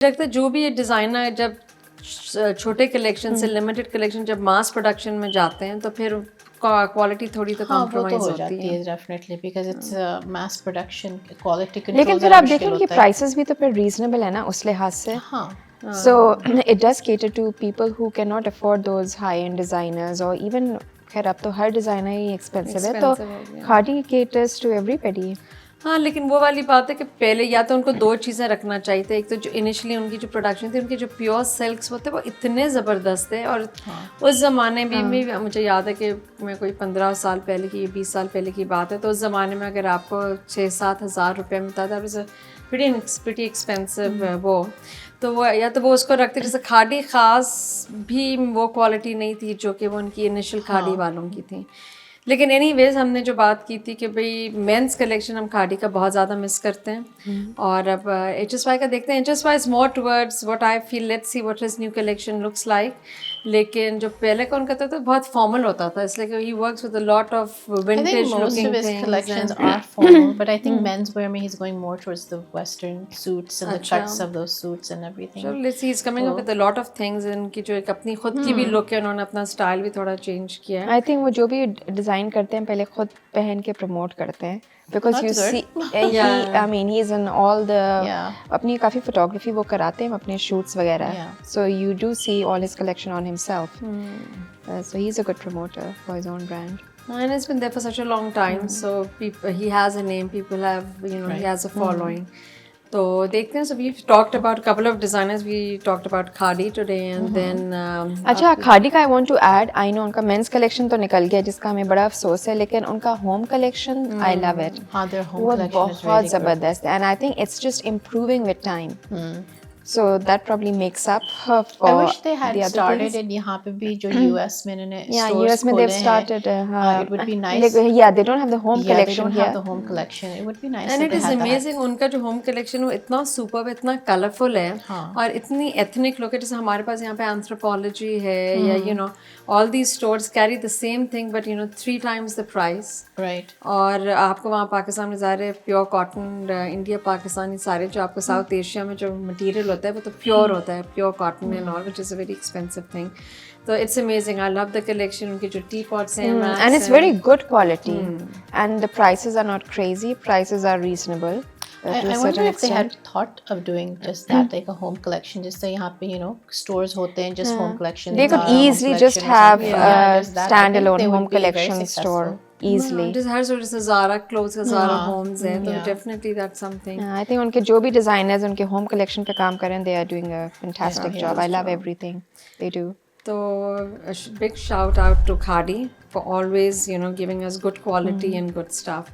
لگتا ہے جو بھی یہ ڈیزائنر جب چھوٹے کلیکشن سے لمیٹڈ کلیکشن جب ماس پروڈکشن میں جاتے ہیں تو پھر کوالٹی تھوڑی تو کمپرومائز ہوتی ہے. Definitely because it's mass production quality control. لیکن پھر آپ دیکھیں ان کی پرائسز بھی تو پھر ریزنیبل ہے نا اس لحاظ سے. ہاں So it does cater to people who cannot afford those high-end designers or even خیر اب تو ہر ڈیزائنر ہی ایکسپینسو ہے تو کھاڑی caters to everybody. ہاں لیکن وہ والی بات ہے کہ پہلے یا تو ان کو دو چیزیں رکھنا چاہیے تھے. ایک تو جو انیشلی ان کی جو پروڈکشن تھی ان کے جو پیور سلکس ہوتے وہ اتنے زبردست تھے. اور اس زمانے میں بھی مجھے یاد ہے کہ میں کوئی 15 سال پہلے کی 20 سال پہلے کی بات ہے تو اس زمانے میں اگر آپ کو 6-7 ہزار روپے ملتا تھا پریٹی ایکسپینسو وہ تو وہ یا تو وہ اس کو رکھتے. جیسے کھاڑی خاص بھی وہ کوالٹی نہیں تھی جو کہ وہ ان کی انیشل کھاڑی والوں کی تھی. لیکن اینی ویز ہم نے جو بات کی تھی کہ بھئی مینس کلیکشن ہم کھاڑی کا بہت زیادہ مس کرتے ہیں. اور اب ایچ ایس وائی کا دیکھتے ہیں. H S Y is more towards what I feel let see what his new collection looks like. لیکن جو پہلے کا ان کا تھا بہت فارمل ہوتا تھا اس لیے کہ he works with a lot of vintage looking collections are formal, but I think men's wear mein he's going more towards the western suits and the cuts of those suits and everything. So let's see, he's coming up with a lot of things. ان کی جو ایک اپنی خود کی بھی لک ہے انہوں نے اپنا اسٹائل بھی تھوڑا چینج کیا ہے. I think وہ جو بھی ڈیزائن کرتے ہیں پہلے خود پہن کے پروموٹ کرتے ہیں because you see I mean he's in all the اپنی کافی فوٹوگرافی وہ کراتے ہیں اپنے شوٹس وغیرہ. So you do see all his collection on himself. So he's a good promoter for his own brand. And it's been there for such a long time. So he has a name, people have, he has a following. تو دیکھتے ہیں. So we've talked about a couple of designers. We talked about Khadi today and then اچھا کھاڑی کا I want to add I know ان کا means collection تو نکل گیا جس کا ہمیں بڑا افسوس ہے لیکن ان کا home collection I love it. وہ بہت زبردست ہے and I think it's just improving with time. So that probably makes up for I wish they had started it yahan pe bhi jo US mein inhone stores US mein they've started it would be nice. Yeah, they don't have the home collection. They don't have the home collection. It would be nice. And it is amazing ان کا جو home collection وہ اتنا super اتنا colourful ہے اور اتنی ethnic لک ہے. جیسے ہمارے پاس یہاں پہ اینتھروپولوجی ہے یا all these stores carry the same thing but 3 times the price. Right. اور آپ کو وہاں پاکستان میں ظاہر ہے پیور کاٹن انڈیا پاکستانی سارے جو آپ کو ساؤتھ ایشیا میں جو مٹیریل ہوتا ہے وہ تو پیور ہوتا ہے pure cotton and all which is a very expensive thing. تو it's amazing. I love the collection. ان کے جو ٹی پاٹس ہیں and it's very good quality and the prices are not crazy. Prices are reasonable. I wonder if they had thought of doing just that, like a home collection. Just so yahan pe stores hote hain just home collection. They could easily just have a standalone home collection store easily. Just ہر سورت سے زارا clothes کا زارا homes ہے تو definitely that's some thing. I think ان کے جو بھی designers ان کے home collection پہ کام کریں they are doing a fantastic job. I love everything they do. تو big shout out to Khadi for always giving us good quality and good stuff.